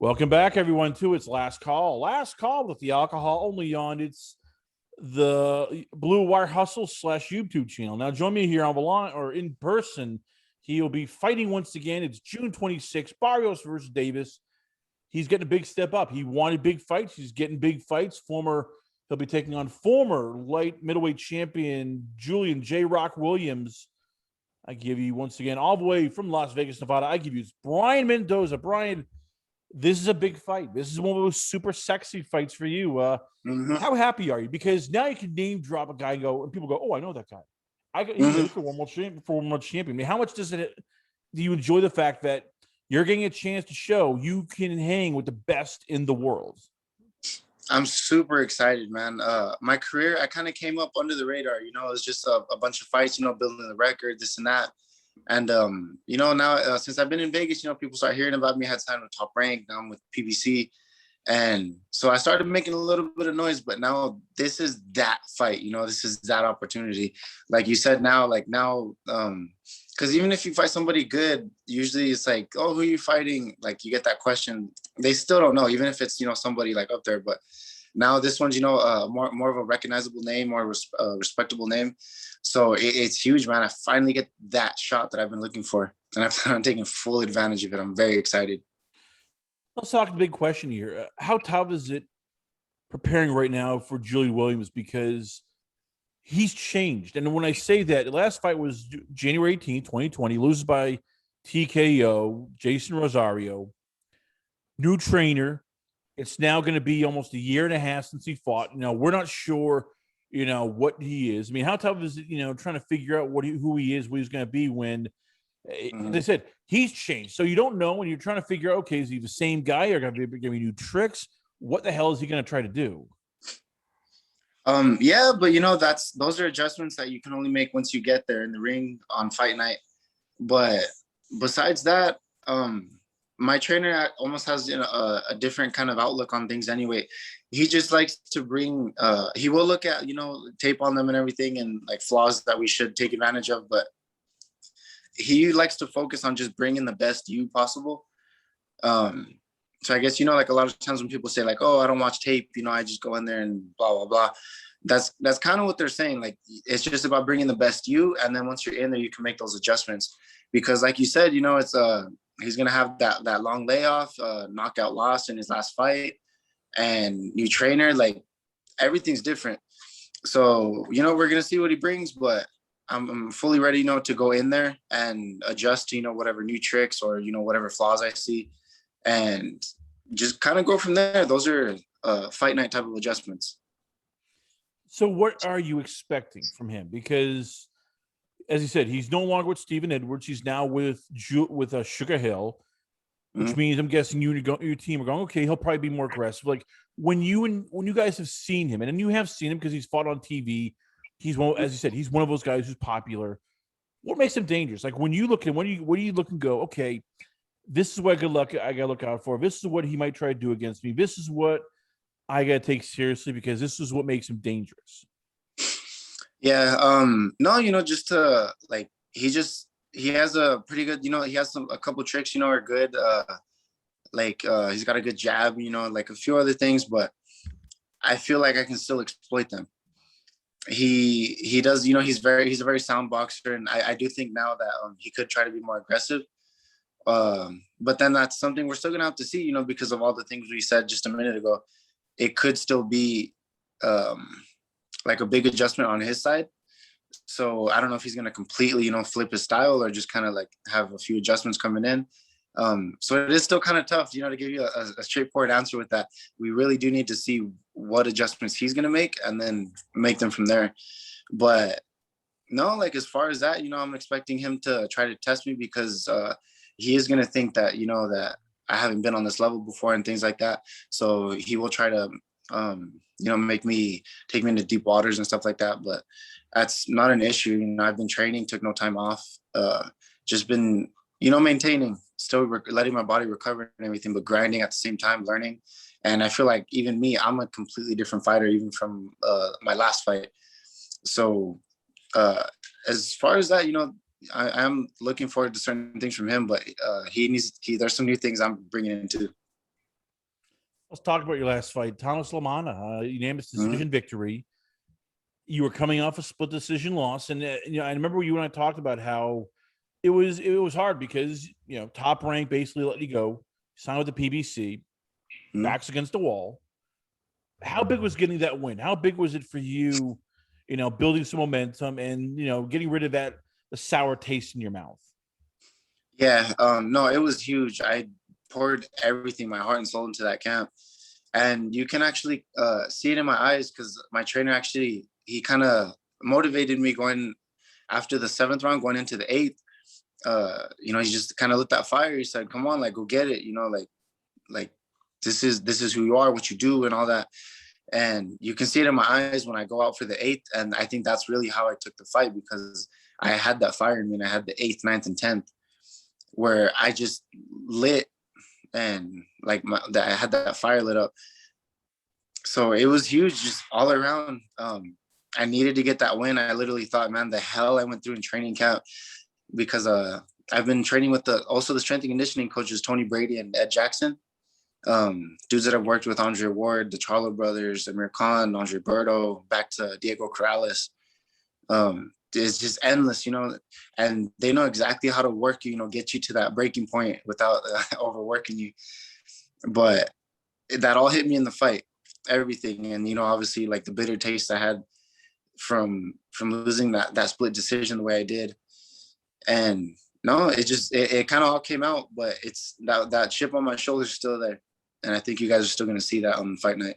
Welcome back, everyone, to its last call. Last call with the alcohol only on its the Blue Wire Hustle / YouTube channel. Now, join me here on the line or in person. He'll be fighting once again. It's June 26th, Barrios versus Davis. He's getting a big step up. He wanted big fights. He's getting big fights. He'll be taking on former light middleweight champion Julian J. Rock Williams. I give you once again, all the way from Las Vegas, Nevada. I give you Brian Mendoza. Brian, this is a big fight. This is one of those super sexy fights for you. How happy are you? Because now you can name drop a guy and people go, oh, I know that guy. He's for one more champion. I mean, how much do you enjoy the fact that you're getting a chance to show you can hang with the best in the world? I'm super excited, man. My career, I kind of came up under the radar. It was just a bunch of fights, building the record, this and that. And, now since I've been in Vegas, people start hearing about me. I had signed with Top Rank. Now I'm with PBC. And so I started making a little bit of noise, but now this is that fight, this is that opportunity. Like you said, because even if you fight somebody good, usually it's like, oh, who are you fighting? Like you get that question. They still don't know, even if it's, somebody like up there. But now this one's, more of a recognizable name, more respectable name. So it's huge, man. I finally get that shot that I've been looking for. And I'm taking full advantage of it. I'm very excited. Let's talk the big question here. How tough is it preparing right now for Julian Williams? Because he's changed. And when I say that, the last fight was January 18th, 2020, loses by TKO, Jason Rosario. New trainer. It's now going to be almost a year and a half since he fought. We're not sure, what he is. I mean, how tough is it, trying to figure out who he is, what he's going to be when they said he's changed. So you don't know when you're trying to figure out, okay, is he the same guy or going to be giving new tricks? What the hell is he going to try to do? Yeah, but those are adjustments that you can only make once you get there in the ring on fight night. But besides that, my trainer almost has a different kind of outlook on things anyway. He just likes to bring, he will look at, tape on them and everything and like flaws that we should take advantage of. But he likes to focus on just bringing the best you possible. So I guess, like a lot of times when people say like, oh, I don't watch tape, I just go in there and blah, blah, blah. That's kind of what they're saying. Like, it's just about bringing the best you. And then once you're in there, you can make those adjustments because like you said, it's, he's going to have that long layoff, knockout loss in his last fight and new trainer, like everything's different. So, we're going to see what he brings, but I'm fully ready, to go in there and adjust to, whatever new tricks or, whatever flaws I see and just kind of go from there. Those are fight night type of adjustments. So what are you expecting from him? Because as you said, he's no longer with Stephen Edwards. He's now with Sugar Hill, which means I'm guessing you and your team are going, okay, he'll probably be more aggressive. Like when you guys have seen him, and you have seen him because he's fought on TV, he's one, as you said, he's one of those guys who's popular. What makes him dangerous? Like when you look at him, what do you look and go, okay, this is what I gotta look out for. This is what he might try to do against me. This is what I gotta take seriously because this is what makes him dangerous. Yeah. No, just like he has a pretty good, he has a couple tricks, are good. He's got a good jab, like a few other things, but I feel like I can still exploit them. He does, he's a very sound boxer. And I do think now that he could try to be more aggressive. But then that's something we're still going to have to see, because of all the things we said just a minute ago. It could still be like a big adjustment on his side. So I don't know if he's going to completely, flip his style or just kind of like have a few adjustments coming in. So it is still kind of tough, to give you a straightforward answer with that. We really do need to see what adjustments he's going to make and then make them from there. But no, like as far as that, I'm expecting him to try to test me because he is going to think that, that I haven't been on this level before and things like that. So he will try to, take me into deep waters and stuff like that. But that's not an issue. I've been training, took no time off, just been, maintaining, still letting my body recover and everything, but grinding at the same time, learning. And I feel like even me, I'm a completely different fighter, even from my last fight. So as far as that, I'm looking forward to certain things from him, but there's some new things I'm bringing into. Let's talk about your last fight, Thomas Lamana, unanimous Mhm. decision victory. You were coming off a split decision loss, and I remember you and I talked about how it was hard because Top Rank basically let you go, signed with the PBC, backs against the wall. How big was getting that win? How big was it for you? Building some momentum and getting rid of the sour taste in your mouth. Yeah, no, it was huge. I poured everything, my heart and soul into that camp. And you can actually see it in my eyes because my trainer actually, he kind of motivated me going after the 7th round, going into the 8th. He just kind of lit that fire. He said, come on, like, go get it. Like this is who you are, what you do and all that. And you can see it in my eyes when I go out for the 8th. And I think that's really how I took the fight, because I had that fire in me, and I had the 8th, 9th, and 10th where I just lit, and like I had that fire lit up. So it was huge, just all around. I needed to get that win. I literally thought, man, the hell I went through in training camp, because I've been training with the strength and conditioning coaches, Tony Brady and Ed Jackson. Dudes that I've worked with, Andre Ward, the Charlo brothers, Amir Khan, Andre Berto, back to Diego Corrales. It's just endless, and they know exactly how to work you, get you to that breaking point without overworking you. But that all hit me in the fight, everything. And, obviously, like the bitter taste I had from losing that split decision the way I did. And no, it kind of all came out, but it's that chip on my shoulder is still there. And I think you guys are still going to see that on fight night.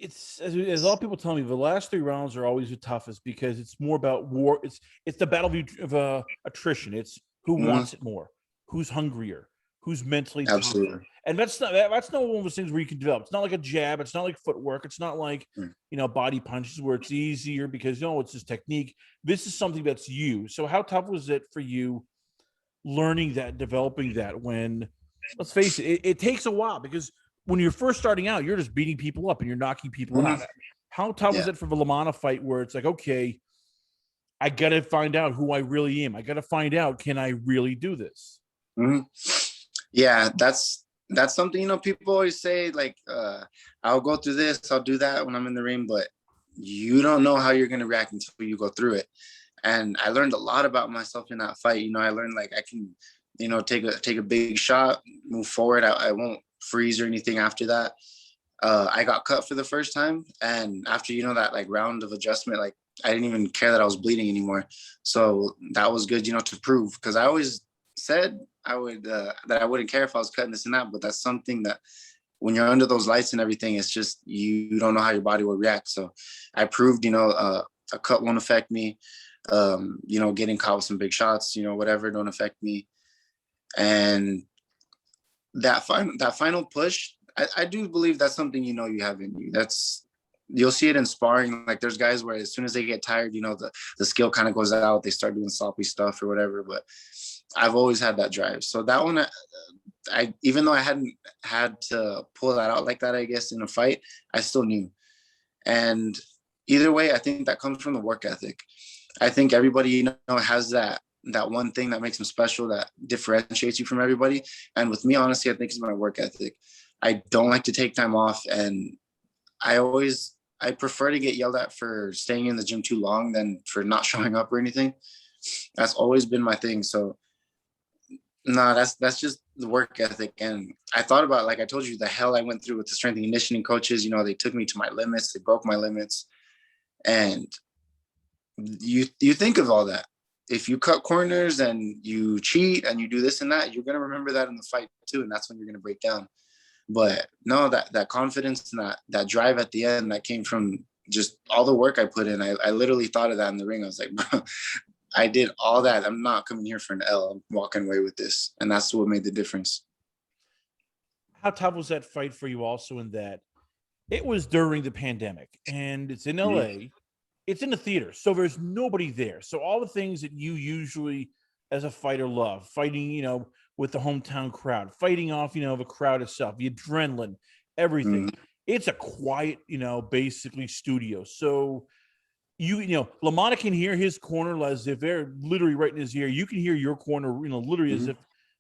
It's as a lot of people tell me, the last 3 rounds are always the toughest because it's more about war. It's the battle of attrition. It's who wants it more, who's hungrier, who's mentally tougher. And that's not one of those things where you can develop. It's not like a jab. It's not like footwork. It's not like body punches where it's easier because it's just technique. This is something that's you. So how tough was it for you learning that, developing that? When, let's face it, it takes a while, because when you're first starting out, you're just beating people up and you're knocking people out. How tough was it for the Lamana fight where it's like, okay, I got to find out who I really am. I got to find out, can I really do this? Yeah, that's something, people always say, like, I'll go through this, I'll do that when I'm in the ring, but you don't know how you're going to react until you go through it. And I learned a lot about myself in that fight. I learned, like, I can, take a big shot, move forward. I won't freeze or anything after that. I got cut for the first time. And after, that like round of adjustment, like I didn't even care that I was bleeding anymore. So that was good, to prove, because I always said I would, that I wouldn't care if I was cutting this and that, but that's something that when you're under those lights and everything, it's just, you don't know how your body will react. So I proved, a cut won't affect me. Getting caught with some big shots, whatever, don't affect me. And that final push, I do believe that's something, you have in you. You'll see it in sparring. Like there's guys where as soon as they get tired, the skill kind of goes out. They start doing sloppy stuff or whatever. But I've always had that drive. So that one, I even though I hadn't had to pull that out like that, I guess, in a fight, I still knew. And either way, I think that comes from the work ethic. I think everybody, has that one thing that makes them special, that differentiates you from everybody. And with me, honestly, I think it's my work ethic. I don't like to take time off, and I prefer to get yelled at for staying in the gym too long than for not showing up or anything. That's always been my thing. So no, that's just the work ethic. And I thought about, like I told you, the hell I went through with the strength and conditioning coaches. They took me to my limits. They broke my limits. And you think of all that. If you cut corners and you cheat and you do this and that, you're going to remember that in the fight too. And that's when you're going to break down. But no, that confidence and that drive at the end, that came from just all the work I put in. I literally thought of that in the ring. I was like, bro, I did all that. I'm not coming here for an L. I'm walking away with this. And that's what made the difference. How tough was that fight for you also, in that it was during the pandemic and it's in LA, it's in the theater, so there's nobody there. So all the things that you usually as a fighter love, fighting, with the hometown crowd, fighting off, the crowd itself, the adrenaline, everything. It's a quiet, basically studio. So Lamana can hear his corner as if they're literally right in his ear. You can hear your corner, literally as if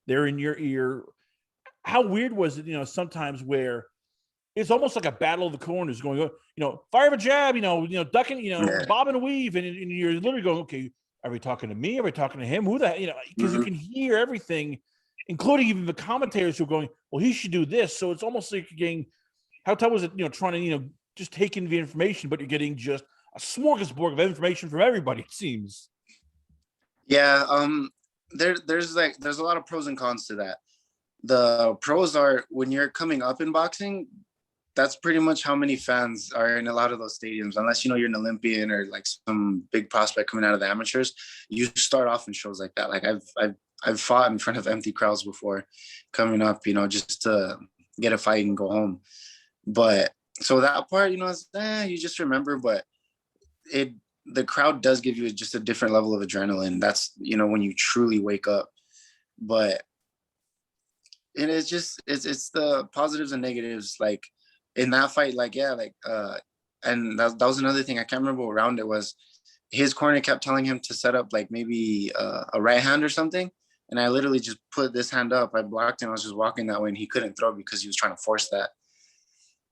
they're in your ear. how weird was it, sometimes where it's almost like a battle of the corners going on, fire a jab, ducking, bob and weave. And you're literally going, okay, are we talking to me? Are we talking to him? Who that, because you can hear everything, including even the commentators who are going, well, he should do this. So it's almost like you're getting, how tough was it, trying to, just take in the information, but you're getting just a smorgasbord of information from everybody, it seems. Yeah. There's a lot of pros and cons to that. The pros are when you're coming up in boxing, that's pretty much how many fans are in a lot of those stadiums. Unless you're an Olympian or like some big prospect coming out of the amateurs, you start off in shows like that. Like I've fought in front of empty crowds before, coming up, just to get a fight and go home. But so that part, you just remember. But the crowd does give you just a different level of adrenaline. That's when you truly wake up. But it is just it's the positives and negatives. Like in that fight, and that was another thing. I can't remember what round it was. His corner kept telling him to set up like maybe a right hand or something, and I literally just put this hand up. I blocked him. I was just walking that way, and he couldn't throw because he was trying to force that.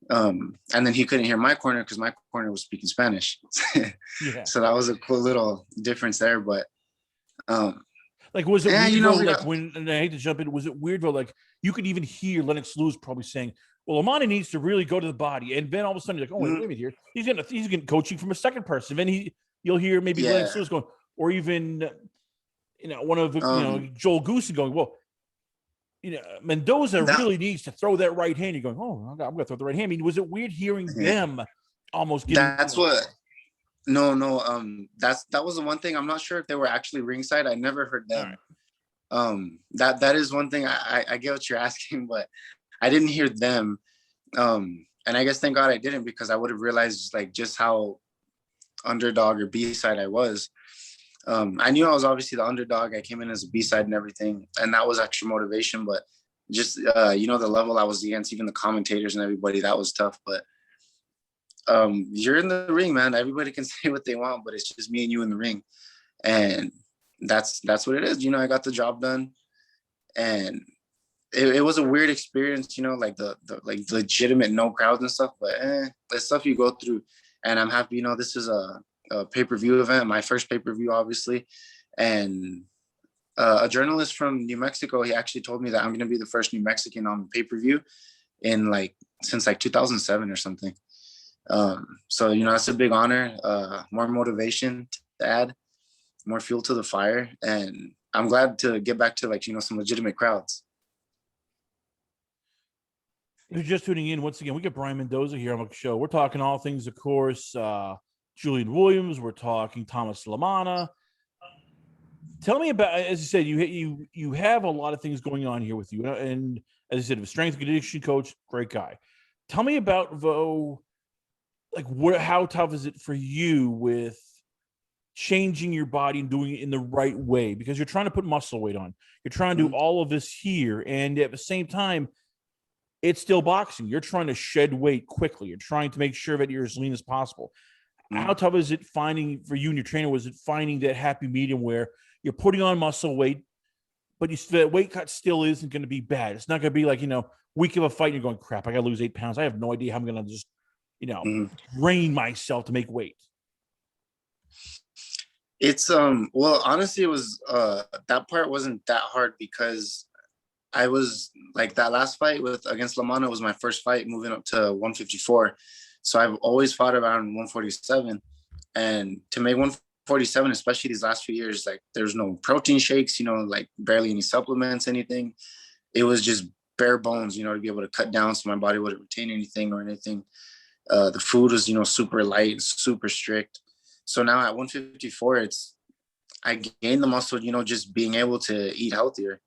And then he couldn't hear my corner because my corner was speaking Spanish. Yeah. So that was a cool little difference there. But was it weird though, when, and I hate to jump in, was it weird though, like you could even hear Lennox Lewis probably saying, well, Amani needs to really go to the body, and then all of a sudden you're like, oh, wait a minute here, he's getting coaching from a second person. Then you'll hear maybe Lennox Lewis going, or even one of Joel Goosen going, well, Mendoza really needs to throw that right hand. You're going, oh, I'm going to throw the right hand. I mean, was it weird hearing them almost getting? That's what. No. That was the one thing. I'm not sure if they were actually ringside. I never heard them. Right. That is one thing. I get what you're asking, but I didn't hear them. And I guess thank God I didn't, because I would have realized like just how underdog or B-side I was. I knew I was obviously the underdog. I came in as a B-side and everything, and that was extra motivation. But just the level I was against, even the commentators and everybody, that was tough. But you're in the ring, man. Everybody can say what they want, but it's just me and you in the ring, and that's what it is. I got the job done, and it was a weird experience. Like the like legitimate no crowds and stuff, but the stuff you go through. And I'm happy. This is a pay-per-view event, my first pay-per-view, obviously, and a journalist from New Mexico, he actually told me that I'm going to be the first New Mexican on pay-per-view since 2007 or something. So that's a big honor, more motivation to add, more fuel to the fire, and I'm glad to get back to some legitimate crowds. If you're just tuning in, once again, we got Brian Mendoza here on the show. We're talking all things, of course, Julian Williams. We're talking Thomas Lamana. Tell me about, as you said, you have a lot of things going on here with you, and as you said, a strength and conditioning coach, great guy. Tell me about, though, how tough is it for you with changing your body and doing it in the right way? Because you're trying to put muscle weight on. You're trying to do all of this here, and at the same time, it's still boxing. You're trying to shed weight quickly. You're trying to make sure that you're as lean as possible. How tough is it finding, for you and your trainer, was it finding that happy medium where you're putting on muscle weight, but the weight cut still isn't going to be bad? It's not going to be like, week of a fight and you're going, crap, I got to lose 8 pounds. I have no idea how I'm going to just, drain myself to make weight. It's, well, honestly, it was, that part wasn't that hard, because I was like, that last fight against Lamana was my first fight moving up to 154. So I've always fought around 147, and to make 147, especially these last few years, like there's no protein shakes, like barely any supplements, anything. It was just bare bones, to be able to cut down so my body wouldn't retain anything or anything. The food was, super light, super strict. So now at 154, I gained the muscle, just being able to eat healthier.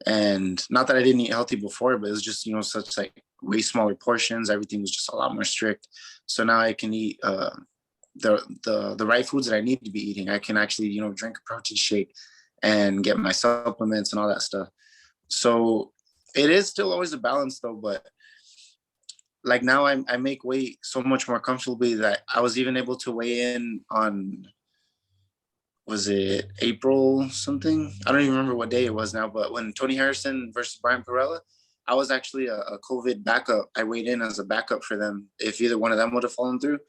And not that I didn't eat healthy before, but it was just, such like way smaller portions. Everything was just a lot more strict. So now I can eat the right foods that I need to be eating. I can actually, drink a protein shake and get my supplements and all that stuff. So it is still always a balance though, but like now I make weight so much more comfortably that I was even able to weigh in on, was it April something? I don't even remember what day it was now, but when Tony Harrison versus Brian Perella, I was actually a COVID backup. I weighed in as a backup for them if either one of them would have fallen through.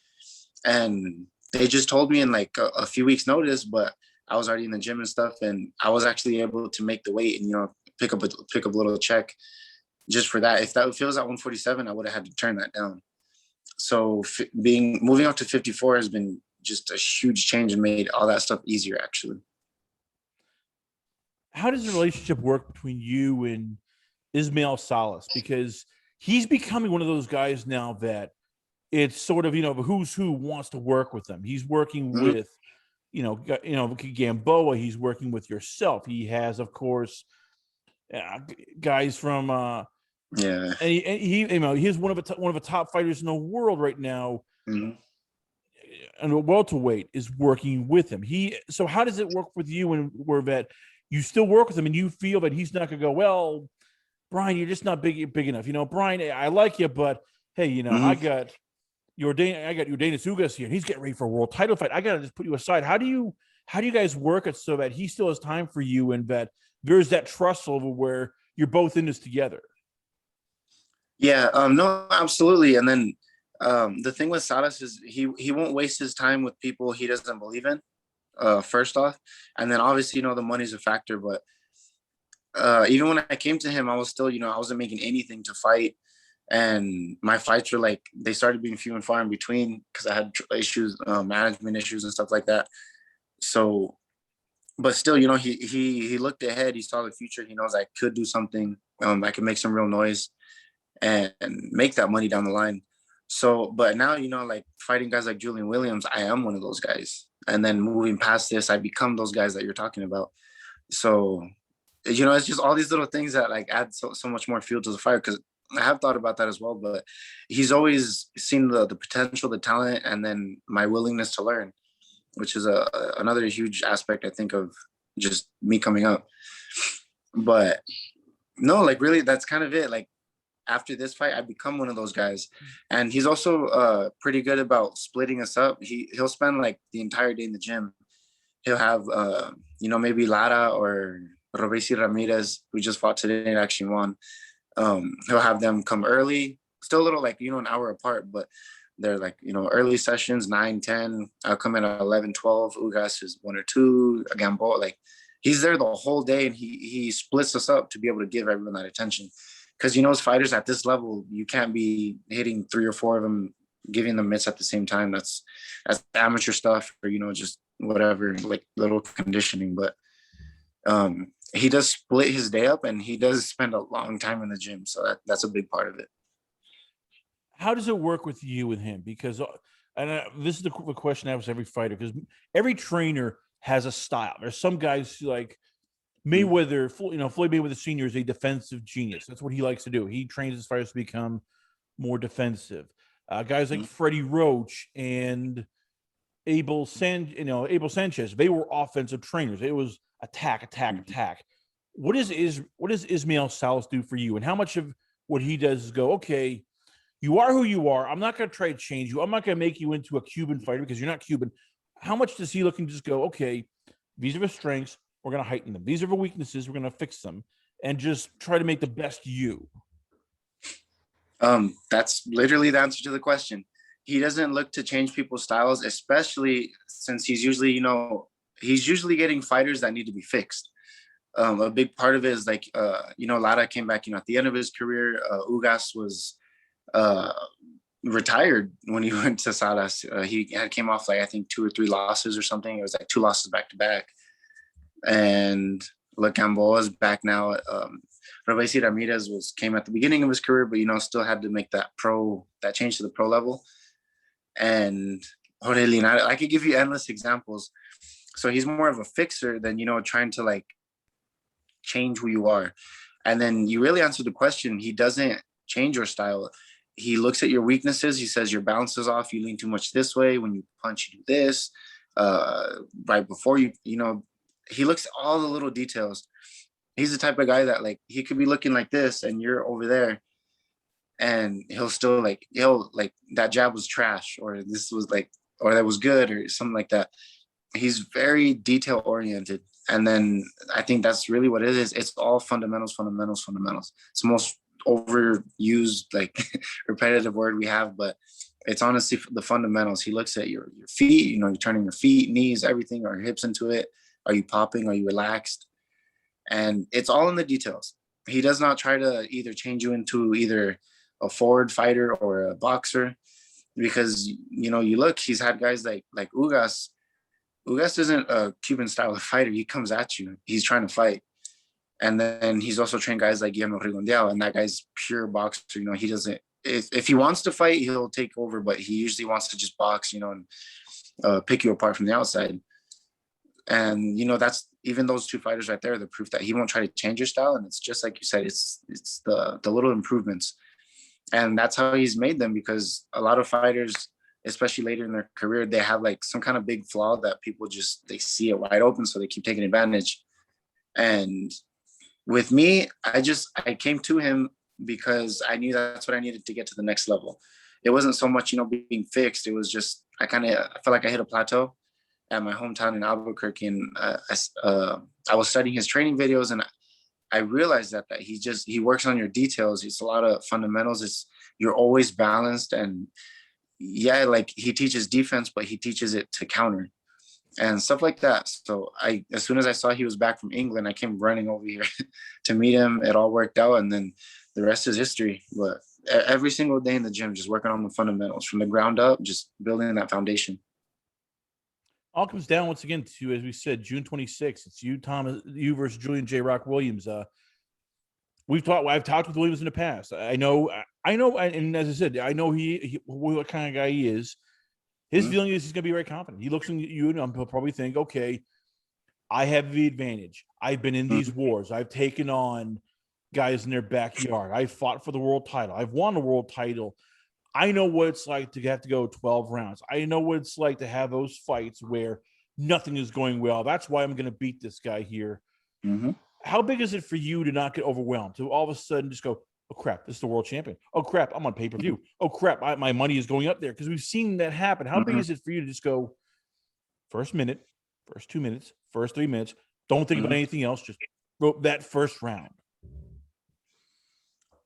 And they just told me in like a few weeks notice, but I was already in the gym and stuff. And I was actually able to make the weight and, you know, pick up a little check just for that. If it was at 147, I would have had to turn that down. So moving up to 54 has been just a huge change and made all that stuff easier, actually. How does the relationship work between you and Ismael Salas? Because he's becoming one of those guys now that it's sort of, you know, who's who wants to work with him. He's working with, Gamboa. He's working with yourself. He has, of course, guys from Yeah. and he you know, he's one of the top fighters in the world right now. Mm-hmm. And a welterweight is working with him. So how does it work with you and where that you still work with him and you feel that he's not going to go, well, Brian, you're just not big enough. You know, Brian, I like you, but hey, you know, I got Yordenis Ugas here. And he's getting ready for a world title fight. I got to just put you aside. How do you guys work it so that he still has time for you and that there's that trust level where you're both in this together? Yeah, no, absolutely. And then the thing with Salas is he won't waste his time with people he doesn't believe in, first off. And then obviously, you know, the money's a factor, but even when I came to him, I was still, you know, I wasn't making anything to fight. And my fights were like, they started being few and far in between because I had issues, management issues and stuff like that. So, but still, you know, he looked ahead. He saw the future. He knows I could do something. I could make some real noise and make that money down the line. So, but now, you know, like fighting guys like Julian Williams, I am one of those guys. And then moving past this, I become those guys that you're talking about. So, you know, it's just all these little things that like add so much more fuel to the fire. Because I have thought about that as well, but he's always seen the potential, the talent, and then my willingness to learn, which is another huge aspect, I think, of just me coming up. But no, like really, that's kind of it. Like after this fight, I become one of those guys. And he's also pretty good about splitting us up. He'll spend like the entire day in the gym. He'll have, you know, maybe Lara or Robesi Ramirez, who just fought today and actually won. He'll have them come early, still a little like, you know, an hour apart, but they're like, you know, early sessions, 9, 10. I'll come in at 11, 12. Ugas is 1 or 2. Gamboa, like he's there the whole day and he splits us up to be able to give everyone that attention. Because, you know, as fighters at this level, you can't be hitting 3 or 4 of them, giving them mitts at the same time. That's amateur stuff or, you know, just whatever, like little conditioning. But he does split his day up and he does spend a long time in the gym. So that's a big part of it. How does it work with you and him? Because, this is the question I ask every fighter, because every trainer has a style. There's some guys like Mayweather, you know, Floyd Mayweather Sr. is a defensive genius. That's what he likes to do. He trains his fighters to become more defensive. Guys like Freddie Roach and Abel Sanchez, they were offensive trainers. It was attack. What does Ismael Salas do for you? And how much of what he does is go, okay, you are who you are. I'm not going to try to change you. I'm not going to make you into a Cuban fighter because you're not Cuban. How much does he look and just go, okay, these are the strengths. We're going to heighten them. These are the weaknesses. We're going to fix them and just try to make the best you. That's literally the answer to the question. He doesn't look to change people's styles, especially since he's usually, you know, getting fighters that need to be fixed. A big part of it is like, you know, Lara came back, you know, at the end of his career. Ugas was retired when he went to Salas. He came off like, I think 2 or 3 losses or something. It was like 2 losses back to back. And look, Gamboa is back now. Robesi Ramirez came at the beginning of his career, but, you know, still had to make that change to the pro level. And Jorge Linares, I could give you endless examples. So he's more of a fixer than, you know, trying to like change who you are. And then you really answer the question. He doesn't change your style. He looks at your weaknesses. He says your balance is off. You lean too much this way. When you punch, you do this. Right before you know, he looks at all the little details. He's the type of guy that like, he could be looking like this and you're over there. And he'll still like, that jab was trash, or this was like, or that was good, or something like that. He's very detail oriented. And then I think that's really what it is. It's all fundamentals. It's the most overused, like repetitive word we have, but it's honestly the fundamentals. He looks at your feet, you know, you're turning your feet, knees, everything, or hips into it. Are you popping? Are you relaxed? And it's all in the details. He does not try to either change you into either a forward fighter or a boxer, because, you know, you look, he's had guys like Ugas. Ugas isn't a Cuban style of fighter. He comes at you. He's trying to fight. And then he's also trained guys like Guillermo Rigondeaux, and that guy's pure boxer. You know, he doesn't, if he wants to fight, he'll take over, but he usually wants to just box, you know, and pick you apart from the outside. And, you know, that's, even those two fighters right there, the proof that he won't try to change your style. And it's just like you said, it's the little improvements. And that's how he's made them, because a lot of fighters, especially later in their career, they have like some kind of big flaw that people just, they see it wide open, so they keep taking advantage. And with me, I came to him because I knew that's what I needed to get to the next level. It wasn't so much, you know, being fixed. It was just, I felt like I hit a plateau at my hometown in Albuquerque. And I was studying his training videos, and I realized that he works on your details. It's a lot of fundamentals. You're always balanced. And yeah, like he teaches defense, but he teaches it to counter and stuff like that. So as soon as I saw he was back from England, I came running over here to meet him. It all worked out, and then the rest is history. But every single day in the gym, just working on the fundamentals from the ground up, just building that foundation. All comes down once again to, as we said, June 26th. It's you versus Julian J. Rock Williams. I've talked with Williams in the past. I know, and as I said, I know what kind of guy he is. His feeling is he's going to be very confident. He looks at you, and he'll probably think, okay, I have the advantage. I've been in these wars. I've taken on guys in their backyard. I fought for the world title. I've won the world title. I know what it's like to have to go 12 rounds. I know what it's like to have those fights where nothing is going well. That's why I'm going to beat this guy here. Mm-hmm. How big is it for you to not get overwhelmed, to all of a sudden just go, oh, crap, this is the world champion. Oh, crap, I'm on pay-per-view. Oh, crap, my money is going up there? Because we've seen that happen. How big is it for you to just go first minute, first 2 minutes, first 3 minutes, don't think about anything else, just that first round?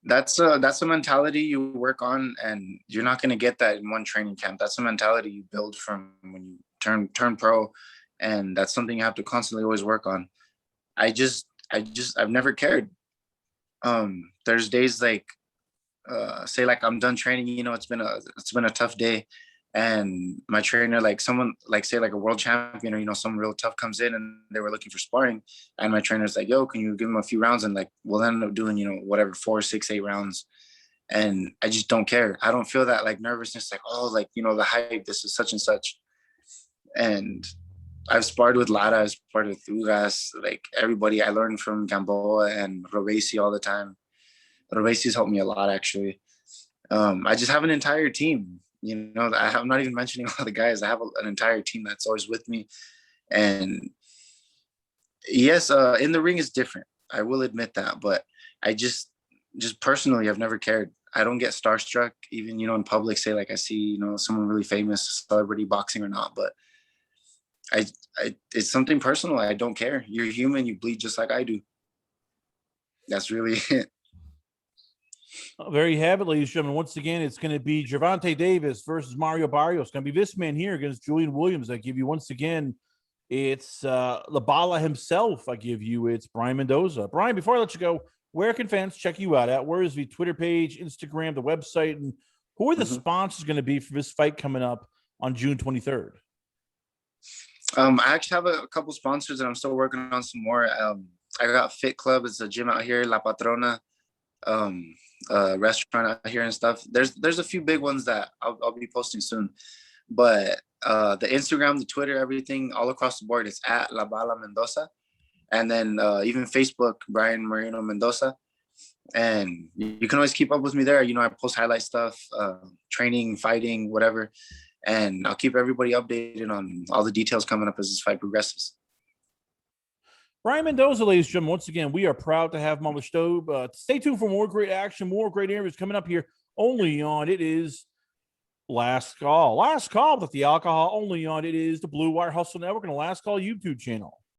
That's a mentality you work on, and you're not going to get that in one training camp. That's a mentality you build from when you turn pro, and that's something you have to constantly always work on. I've never cared. There's days like, say like I'm done training, you know, it's been a tough day, and my trainer, like someone, like say like a world champion, or, you know, someone real tough comes in and they were looking for sparring, and my trainer's like, yo, can you give him a few rounds? And like, we'll end up doing, you know, whatever, 4, 6, 8 rounds. And I just don't care. I don't feel that like nervousness, like, oh, like, you know, the hype, this is such and such. And I've sparred with Lara, I've sparred with Ugas, like everybody. I learned from Gamboa and Robesi all the time. Robesi's helped me a lot, actually. I just have an entire team. You know, I'm not even mentioning all the guys. I have an entire team that's always with me. And yes, in the ring is different. I will admit that. But I just personally, I've never cared. I don't get starstruck, even, you know, in public, say like I see, you know, someone really famous, celebrity boxing or not. But it's something personal. I don't care. You're human. You bleed just like I do. That's really it. There you have it, ladies and gentlemen. Once again, it's going to be Gervonta Davis versus Mario Barrios. It's going to be this man here against Julian Williams. I give you, once again, it's the Bala himself. I give you, it's Brian Mendoza. Brian, before I let you go, where can fans check you out at? Where is the Twitter page, Instagram, the website, and who are the sponsors going to be for this fight coming up on June 23rd? I actually have a couple sponsors, and I'm still working on some more. I got Fit Club. It's a gym out here, La Patrona. Restaurant out here and stuff. There's a few big ones that I'll be posting soon, but the Instagram, the Twitter, everything all across the board, it's at La Bala Mendoza, and then even Facebook, Brian Marino Mendoza, and you can always keep up with me there. You know, I post highlight stuff, training, fighting, whatever, and I'll keep everybody updated on all the details coming up as this fight progresses. Brian Mendoza, ladies and gentlemen, once again, we are proud to have him on the show. Stay tuned for more great action, more great interviews coming up here only on It Is Last Call. Last Call with the alcohol, only on It Is the Blue Wire Hustle Network and the Last Call YouTube channel.